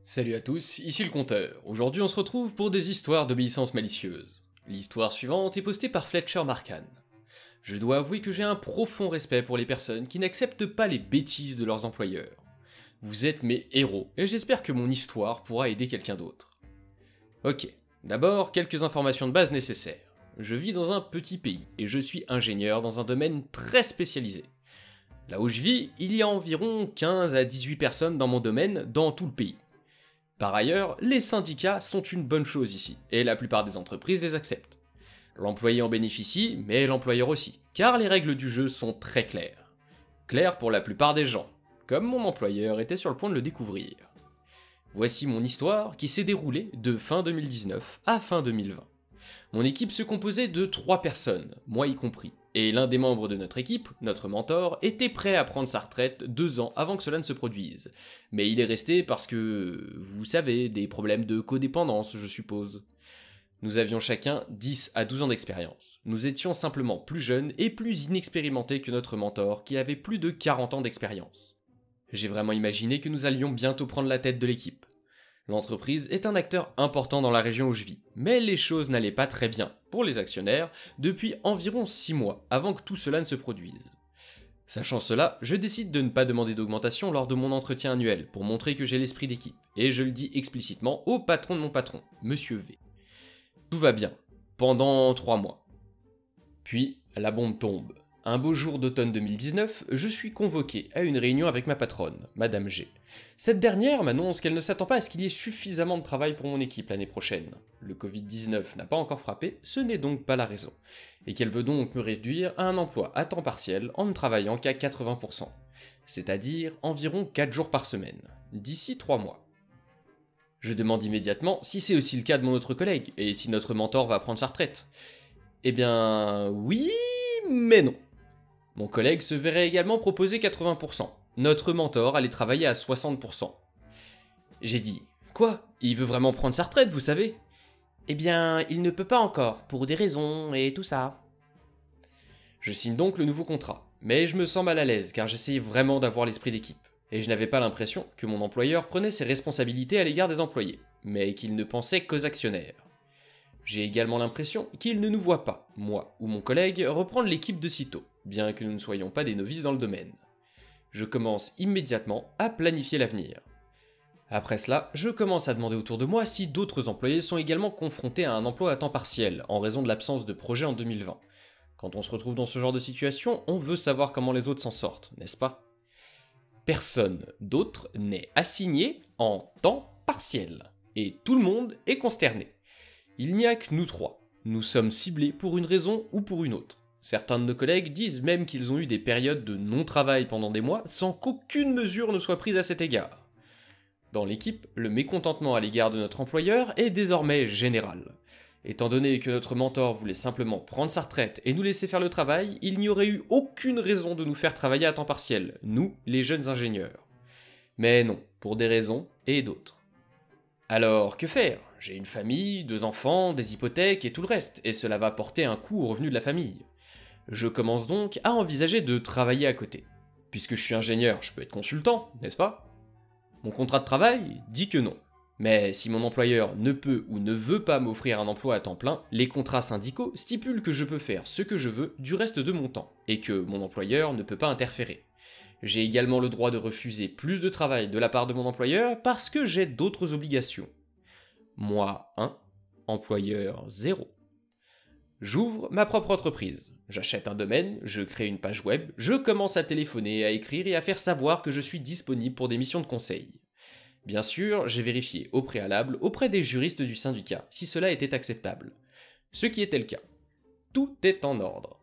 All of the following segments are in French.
Salut à tous, ici le compteur. Aujourd'hui on se retrouve pour des histoires d'obéissance malicieuse. L'histoire suivante est postée par Fletcher Marcan. Je dois avouer que j'ai un profond respect pour les personnes qui n'acceptent pas les bêtises de leurs employeurs. Vous êtes mes héros, et j'espère que mon histoire pourra aider quelqu'un d'autre. Ok, d'abord quelques informations de base nécessaires. Je vis dans un petit pays, et je suis ingénieur dans un domaine très spécialisé. Là où je vis, il y a environ 15 à 18 personnes dans mon domaine dans tout le pays. Par ailleurs, les syndicats sont une bonne chose ici, et la plupart des entreprises les acceptent. L'employé en bénéficie, mais l'employeur aussi, car les règles du jeu sont très claires. Claires pour la plupart des gens, comme mon employeur était sur le point de le découvrir. Voici mon histoire qui s'est déroulée de fin 2019 à fin 2020. Mon équipe se composait de 3 personnes, moi y compris, et l'un des membres de notre équipe, notre mentor, était prêt à prendre sa retraite 2 ans avant que cela ne se produise. Mais il est resté parce que, vous savez, des problèmes de codépendance, je suppose. Nous avions chacun 10 à 12 ans d'expérience. Nous étions simplement plus jeunes et plus inexpérimentés que notre mentor qui avait plus de 40 ans d'expérience. J'ai vraiment imaginé que nous allions bientôt prendre la tête de l'équipe. L'entreprise est un acteur important dans la région où je vis, mais les choses n'allaient pas très bien, pour les actionnaires, depuis environ 6 mois avant que tout cela ne se produise. Sachant cela, je décide de ne pas demander d'augmentation lors de mon entretien annuel, pour montrer que j'ai l'esprit d'équipe, et je le dis explicitement au patron de mon patron, Monsieur V. Tout va bien, pendant 3 mois. Puis, la bombe tombe. Un beau jour d'automne 2019, je suis convoqué à une réunion avec ma patronne, Madame G. Cette dernière m'annonce qu'elle ne s'attend pas à ce qu'il y ait suffisamment de travail pour mon équipe l'année prochaine. Le Covid-19 n'a pas encore frappé, ce n'est donc pas la raison. Et qu'elle veut donc me réduire à un emploi à temps partiel en ne travaillant qu'à 80%. C'est-à-dire environ 4 jours par semaine, d'ici 3 mois. Je demande immédiatement si c'est aussi le cas de mon autre collègue, et si notre mentor va prendre sa retraite. Eh bien, oui, mais non. Mon collègue se verrait également proposer 80%. Notre mentor allait travailler à 60%. J'ai dit, quoi? Il veut vraiment prendre sa retraite, vous savez? Eh bien, il ne peut pas encore, pour des raisons et tout ça. Je signe donc le nouveau contrat, mais je me sens mal à l'aise car j'essayais vraiment d'avoir l'esprit d'équipe. Et je n'avais pas l'impression que mon employeur prenait ses responsabilités à l'égard des employés, mais qu'il ne pensait qu'aux actionnaires. J'ai également l'impression qu'il ne nous voit pas, moi ou mon collègue, reprendre l'équipe de sitôt, bien que nous ne soyons pas des novices dans le domaine. Je commence immédiatement à planifier l'avenir. Après cela, je commence à demander autour de moi si d'autres employés sont également confrontés à un emploi à temps partiel, en raison de l'absence de projet en 2020. Quand on se retrouve dans ce genre de situation, on veut savoir comment les autres s'en sortent, n'est-ce pas? Personne d'autre n'est assigné en temps partiel, et tout le monde est consterné. Il n'y a que nous 3. Nous sommes ciblés pour une raison ou pour une autre. Certains de nos collègues disent même qu'ils ont eu des périodes de non-travail pendant des mois sans qu'aucune mesure ne soit prise à cet égard. Dans l'équipe, le mécontentement à l'égard de notre employeur est désormais général. Étant donné que notre mentor voulait simplement prendre sa retraite et nous laisser faire le travail, il n'y aurait eu aucune raison de nous faire travailler à temps partiel, nous, les jeunes ingénieurs. Mais non, pour des raisons et d'autres. Alors, que faire? J'ai une famille, 2 enfants, des hypothèques et tout le reste, et cela va porter un coup aux revenus de la famille. Je commence donc à envisager de travailler à côté. Puisque je suis ingénieur, je peux être consultant, n'est-ce pas? Mon contrat de travail dit que non. Mais si mon employeur ne peut ou ne veut pas m'offrir un emploi à temps plein, les contrats syndicaux stipulent que je peux faire ce que je veux du reste de mon temps, et que mon employeur ne peut pas interférer. J'ai également le droit de refuser plus de travail de la part de mon employeur parce que j'ai d'autres obligations. Moi 1, employeur 0. J'ouvre ma propre entreprise. J'achète un domaine, je crée une page web, je commence à téléphoner, à écrire et à faire savoir que je suis disponible pour des missions de conseil. Bien sûr, j'ai vérifié au préalable auprès des juristes du syndicat si cela était acceptable. Ce qui était le cas. Tout est en ordre.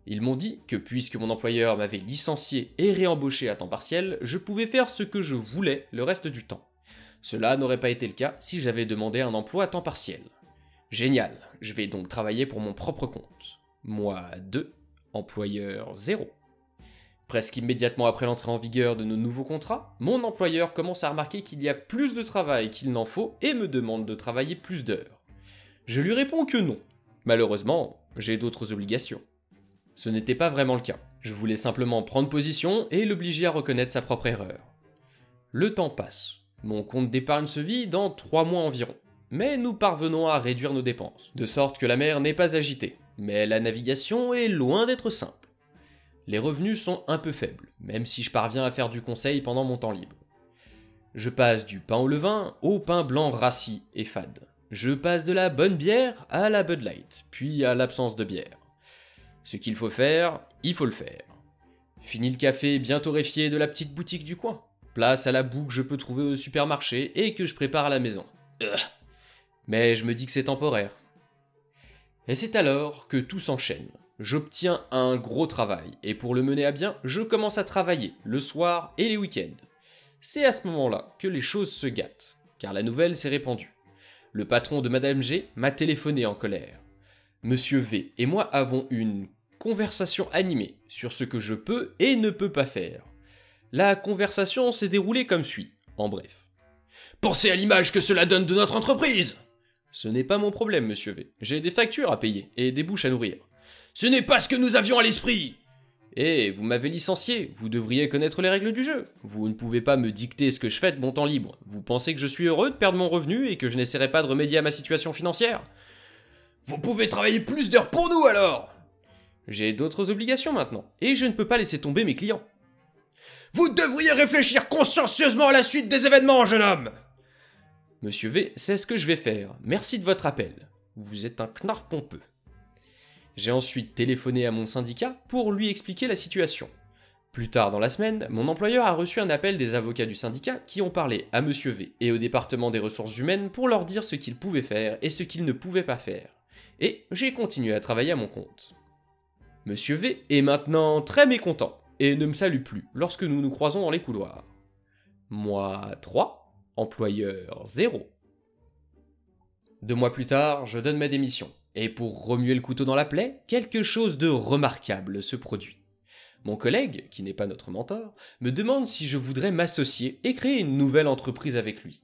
Ils m'ont dit que puisque mon employeur m'avait licencié et réembauché à temps partiel, je pouvais faire ce que je voulais le reste du temps. Cela n'aurait pas été le cas si j'avais demandé un emploi à temps partiel. Génial, je vais donc travailler pour mon propre compte. Moi 2, employeur 0. Presque immédiatement après l'entrée en vigueur de nos nouveaux contrats, mon employeur commence à remarquer qu'il y a plus de travail qu'il n'en faut et me demande de travailler plus d'heures. Je lui réponds que non. Malheureusement, j'ai d'autres obligations. Ce n'était pas vraiment le cas. Je voulais simplement prendre position et l'obliger à reconnaître sa propre erreur. Le temps passe. Mon compte d'épargne se vide en 3 mois environ, mais nous parvenons à réduire nos dépenses, de sorte que la mer n'est pas agitée, mais la navigation est loin d'être simple. Les revenus sont un peu faibles, même si je parviens à faire du conseil pendant mon temps libre. Je passe du pain au levain au pain blanc rassis et fade. Je passe de la bonne bière à la Bud Light, puis à l'absence de bière. Ce qu'il faut faire, il faut le faire. Fini le café bien torréfié de la petite boutique du coin. Place à la boue que je peux trouver au supermarché et que je prépare à la maison. Mais je me dis que c'est temporaire. Et c'est alors que tout s'enchaîne. J'obtiens un gros travail, et pour le mener à bien, je commence à travailler, le soir et les week-ends. C'est à ce moment-là que les choses se gâtent, car la nouvelle s'est répandue. Le patron de Madame G m'a téléphoné en colère. Monsieur V et moi avons une conversation animée sur ce que je peux et ne peux pas faire. La conversation s'est déroulée comme suit, en bref. Pensez à l'image que cela donne de notre entreprise! Ce n'est pas mon problème, monsieur V. J'ai des factures à payer et des bouches à nourrir. Ce n'est pas ce que nous avions à l'esprit! Eh, vous m'avez licencié, vous devriez connaître les règles du jeu. Vous ne pouvez pas me dicter ce que je fais de mon temps libre. Vous pensez que je suis heureux de perdre mon revenu et que je n'essaierai pas de remédier à ma situation financière? Vous pouvez travailler plus d'heures pour nous alors! J'ai d'autres obligations maintenant, et je ne peux pas laisser tomber mes clients. Vous devriez réfléchir consciencieusement à la suite des événements, jeune homme! Monsieur V, c'est ce que je vais faire. Merci de votre appel. Vous êtes un knarr pompeux. J'ai ensuite téléphoné à mon syndicat pour lui expliquer la situation. Plus tard dans la semaine, mon employeur a reçu un appel des avocats du syndicat qui ont parlé à Monsieur V et au département des ressources humaines pour leur dire ce qu'ils pouvaient faire et ce qu'ils ne pouvaient pas faire. Et j'ai continué à travailler à mon compte. Monsieur V est maintenant très mécontent et ne me salue plus lorsque nous nous croisons dans les couloirs. Moi 3, employeur 0. 2 mois plus tard, je donne ma démission. Et pour remuer le couteau dans la plaie, quelque chose de remarquable se produit. Mon collègue, qui n'est pas notre mentor, me demande si je voudrais m'associer et créer une nouvelle entreprise avec lui.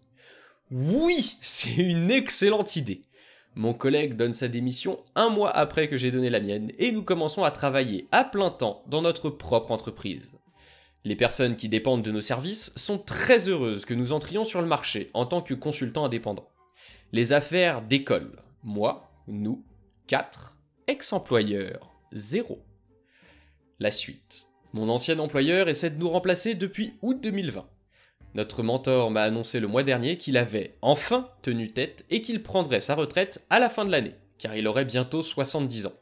Oui, c'est une excellente idée. Mon collègue donne sa démission 1 mois après que j'ai donné la mienne et nous commençons à travailler à plein temps dans notre propre entreprise. Les personnes qui dépendent de nos services sont très heureuses que nous entrions sur le marché en tant que consultants indépendants. Les affaires décollent. Moi, nous, 4, ex-employeur, 0. La suite. Mon ancien employeur essaie de nous remplacer depuis août 2020. Notre mentor m'a annoncé le mois dernier qu'il avait enfin tenu tête et qu'il prendrait sa retraite à la fin de l'année, car il aurait bientôt 70 ans.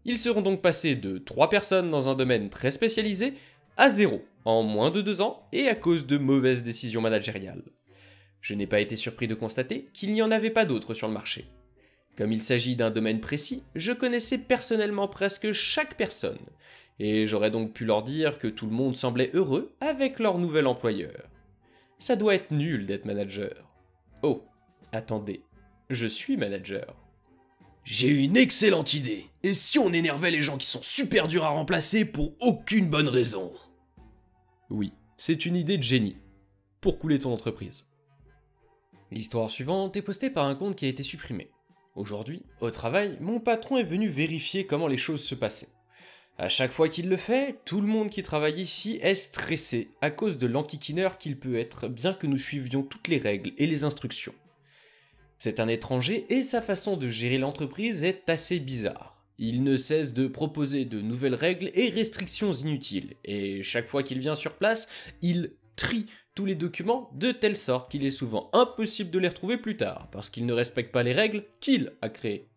Ils seront donc passés de 3 personnes dans un domaine très spécialisé à 0 en moins de 2 ans et à cause de mauvaises décisions managériales. Je n'ai pas été surpris de constater qu'il n'y en avait pas d'autres sur le marché. Comme il s'agit d'un domaine précis, je connaissais personnellement presque chaque personne, et j'aurais donc pu leur dire que tout le monde semblait heureux avec leur nouvel employeur. Ça doit être nul d'être manager. Oh, attendez, je suis manager. J'ai une excellente idée. Et si on énervait les gens qui sont super durs à remplacer pour aucune bonne raison? Oui, c'est une idée de génie. Pour couler ton entreprise. L'histoire suivante est postée par un compte qui a été supprimé. Aujourd'hui, au travail, mon patron est venu vérifier comment les choses se passaient. À chaque fois qu'il le fait, tout le monde qui travaille ici est stressé à cause de l'enquiquineur qu'il peut être, bien que nous suivions toutes les règles et les instructions. C'est un étranger et sa façon de gérer l'entreprise est assez bizarre. Il ne cesse de proposer de nouvelles règles et restrictions inutiles, et chaque fois qu'il vient sur place, il trie tous les documents de telle sorte qu'il est souvent impossible de les retrouver plus tard, parce qu'il ne respecte pas les règles qu'il a créées.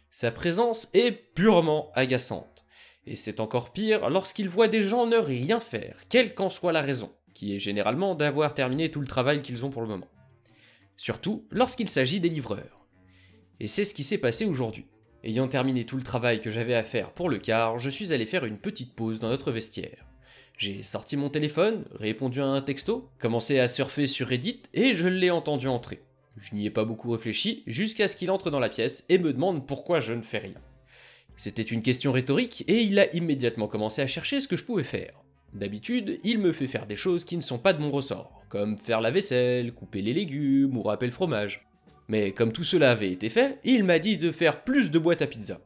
Sa présence est purement agaçante, et c'est encore pire lorsqu'il voit des gens ne rien faire, quelle qu'en soit la raison, qui est généralement d'avoir terminé tout le travail qu'ils ont pour le moment. Surtout lorsqu'il s'agit des livreurs. Et c'est ce qui s'est passé aujourd'hui. Ayant terminé tout le travail que j'avais à faire pour le quart, je suis allé faire une petite pause dans notre vestiaire. J'ai sorti mon téléphone, répondu à un texto, commencé à surfer sur Reddit et je l'ai entendu entrer. Je n'y ai pas beaucoup réfléchi jusqu'à ce qu'il entre dans la pièce et me demande pourquoi je ne fais rien. C'était une question rhétorique et il a immédiatement commencé à chercher ce que je pouvais faire. D'habitude, il me fait faire des choses qui ne sont pas de mon ressort, comme faire la vaisselle, couper les légumes ou râper le fromage. Mais comme tout cela avait été fait, il m'a dit de faire plus de boîtes à pizza.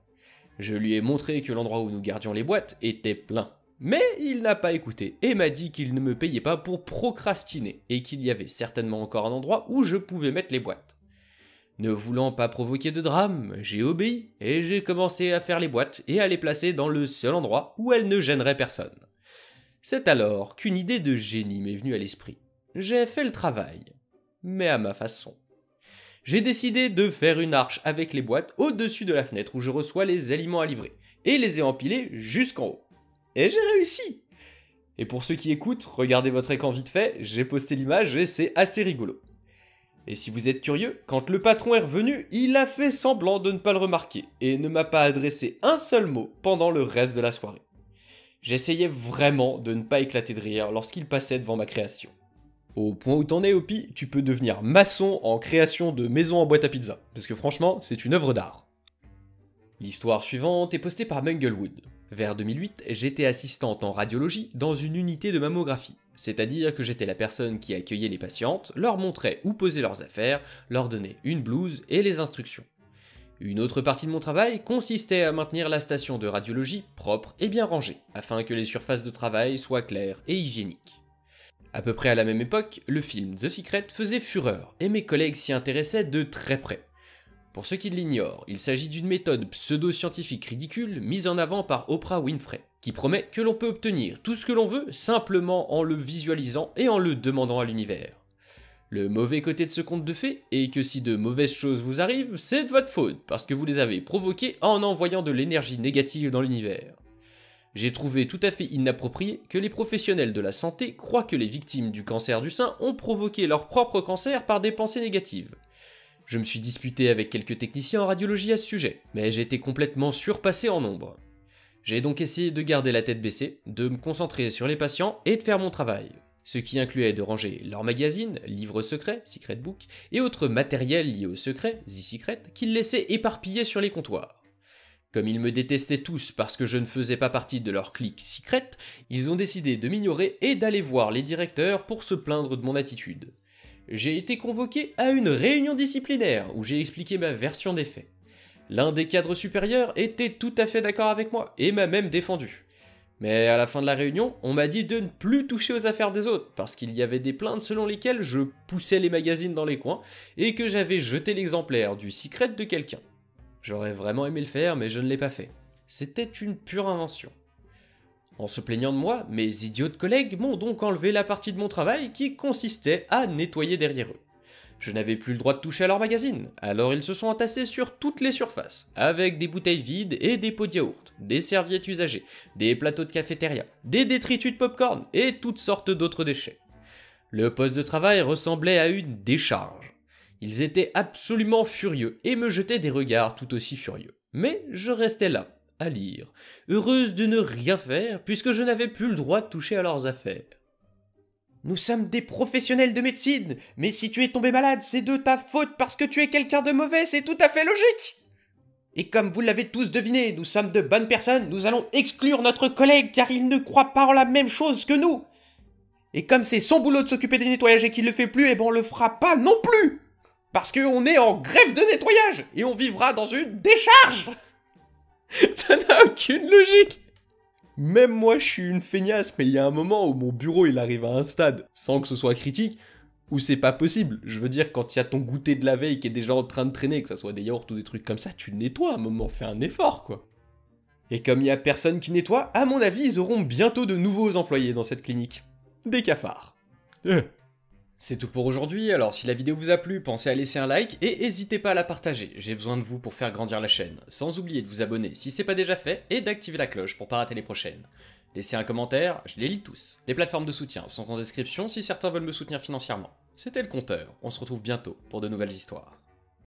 Je lui ai montré que l'endroit où nous gardions les boîtes était plein. Mais il n'a pas écouté et m'a dit qu'il ne me payait pas pour procrastiner et qu'il y avait certainement encore un endroit où je pouvais mettre les boîtes. Ne voulant pas provoquer de drame, j'ai obéi et j'ai commencé à faire les boîtes et à les placer dans le seul endroit où elles ne gêneraient personne. C'est alors qu'une idée de génie m'est venue à l'esprit. J'ai fait le travail, mais à ma façon. J'ai décidé de faire une arche avec les boîtes au-dessus de la fenêtre où je reçois les aliments à livrer et les ai empilés jusqu'en haut. Et j'ai réussi! Et pour ceux qui écoutent, regardez votre écran vite fait, j'ai posté l'image et c'est assez rigolo. Et si vous êtes curieux, quand le patron est revenu, il a fait semblant de ne pas le remarquer et ne m'a pas adressé un seul mot pendant le reste de la soirée. J'essayais vraiment de ne pas éclater de rire lorsqu'il passait devant ma création. Au point où t'en es, Opi, tu peux devenir maçon en création de maisons en boîte à pizza, parce que franchement, c'est une œuvre d'art. L'histoire suivante est postée par Munglewood. Vers 2008, j'étais assistante en radiologie dans une unité de mammographie, c'est-à-dire que j'étais la personne qui accueillait les patientes, leur montrait où poser leurs affaires, leur donnait une blouse et les instructions. Une autre partie de mon travail consistait à maintenir la station de radiologie propre et bien rangée, afin que les surfaces de travail soient claires et hygiéniques. À peu près à la même époque, le film The Secret faisait fureur, et mes collègues s'y intéressaient de très près. Pour ceux qui l'ignorent, il s'agit d'une méthode pseudo-scientifique ridicule mise en avant par Oprah Winfrey, qui promet que l'on peut obtenir tout ce que l'on veut simplement en le visualisant et en le demandant à l'univers. Le mauvais côté de ce conte de fées est que si de mauvaises choses vous arrivent, c'est de votre faute, parce que vous les avez provoquées en envoyant de l'énergie négative dans l'univers. J'ai trouvé tout à fait inapproprié que les professionnels de la santé croient que les victimes du cancer du sein ont provoqué leur propre cancer par des pensées négatives. Je me suis disputé avec quelques techniciens en radiologie à ce sujet, mais j'ai été complètement surpassé en nombre. J'ai donc essayé de garder la tête baissée, de me concentrer sur les patients et de faire mon travail. Ce qui incluait de ranger leurs magazines, livres secrets, Secret Book, et autres matériels liés au secret, The Secret, qu'ils laissaient éparpillés sur les comptoirs. Comme ils me détestaient tous parce que je ne faisais pas partie de leur clique Secret, ils ont décidé de m'ignorer et d'aller voir les directeurs pour se plaindre de mon attitude. J'ai été convoqué à une réunion disciplinaire où j'ai expliqué ma version des faits. L'un des cadres supérieurs était tout à fait d'accord avec moi et m'a même défendu. Mais à la fin de la réunion, on m'a dit de ne plus toucher aux affaires des autres parce qu'il y avait des plaintes selon lesquelles je poussais les magazines dans les coins et que j'avais jeté l'exemplaire du Secret de quelqu'un. J'aurais vraiment aimé le faire, mais je ne l'ai pas fait. C'était une pure invention. En se plaignant de moi, mes idiotes collègues m'ont donc enlevé la partie de mon travail qui consistait à nettoyer derrière eux. Je n'avais plus le droit de toucher à leur magazine, alors ils se sont entassés sur toutes les surfaces, avec des bouteilles vides et des pots de yaourt, des serviettes usagées, des plateaux de cafétéria, des détritus de popcorn et toutes sortes d'autres déchets. Le poste de travail ressemblait à une décharge. Ils étaient absolument furieux et me jetaient des regards tout aussi furieux. Mais je restais là, à lire, heureuse de ne rien faire puisque je n'avais plus le droit de toucher à leurs affaires. Nous sommes des professionnels de médecine, mais si tu es tombé malade, c'est de ta faute parce que tu es quelqu'un de mauvais, c'est tout à fait logique. Et comme vous l'avez tous deviné, nous sommes de bonnes personnes, nous allons exclure notre collègue car il ne croit pas en la même chose que nous. Et comme c'est son boulot de s'occuper des nettoyages et qu'il le fait plus, eh ben on le fera pas non plus. Parce qu'on est en grève de nettoyage et on vivra dans une décharge. Ça n'a aucune logique. Même moi je suis une feignasse, mais il y a un moment où mon bureau il arrive à un stade, sans que ce soit critique, où c'est pas possible. Je veux dire, quand il y a ton goûter de la veille qui est déjà en train de traîner, que ça soit des yaourts ou des trucs comme ça, tu nettoies à un moment, fais un effort quoi. Et comme il y a personne qui nettoie, à mon avis ils auront bientôt de nouveaux employés dans cette clinique. Des cafards. C'est tout pour aujourd'hui, alors si la vidéo vous a plu, pensez à laisser un like et n'hésitez pas à la partager, j'ai besoin de vous pour faire grandir la chaîne, sans oublier de vous abonner si c'est pas déjà fait et d'activer la cloche pour pas rater les prochaines. Laissez un commentaire, je les lis tous. Les plateformes de soutien sont en description si certains veulent me soutenir financièrement. C'était le Compteur, on se retrouve bientôt pour de nouvelles histoires.